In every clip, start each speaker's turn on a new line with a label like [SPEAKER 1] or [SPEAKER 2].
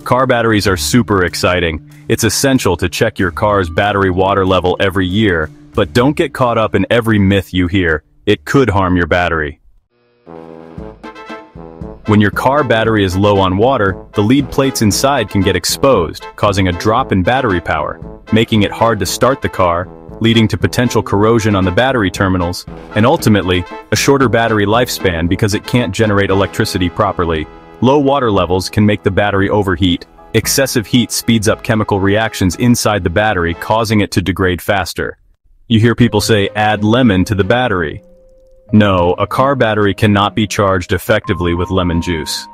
[SPEAKER 1] Car batteries are super exciting. It's essential to check your car's battery water level every year, but don't get caught up in every myth you hear. It could harm your battery. When your car battery is low on water, the lead plates inside can get exposed, causing a drop in battery power, making it hard to start the car, leading to potential corrosion on the battery terminals, and ultimately, a shorter battery lifespan because it can't generate electricity properly. Low water levels can make the battery overheat. Excessive heat speeds up chemical reactions inside the battery, causing it to degrade faster. You hear people say, add lemon to the battery. No, a car battery cannot be charged effectively with lemon juice.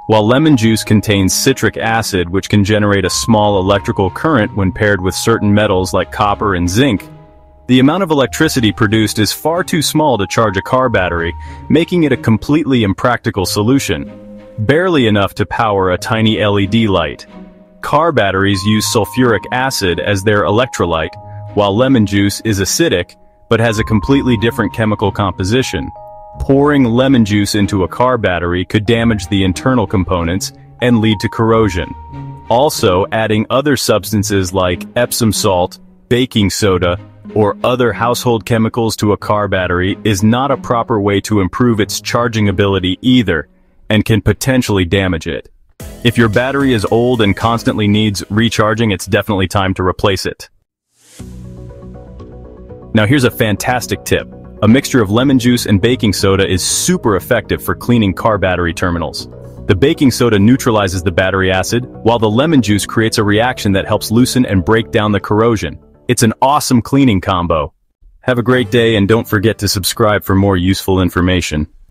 [SPEAKER 1] While lemon juice contains citric acid, which can generate a small electrical current when paired with certain metals like copper and zinc, the amount of electricity produced is far too small to charge a car battery, making it a completely impractical solution. Barely enough to power a tiny LED light. Car batteries use sulfuric acid as their electrolyte, while lemon juice is acidic, but has a completely different chemical composition. Pouring lemon juice into a car battery could damage the internal components and lead to corrosion. Also, adding other substances like Epsom salt, baking soda, or other household chemicals to a car battery is not a proper way to improve its charging ability either, and can potentially damage it. If your battery is old and constantly needs recharging, it's definitely time to replace it. Now here's a fantastic tip. A mixture of lemon juice and baking soda is super effective for cleaning car battery terminals. The baking soda neutralizes the battery acid, while the lemon juice creates a reaction that helps loosen and break down the corrosion. It's an awesome cleaning combo. Have a great day and don't forget to subscribe for more useful information.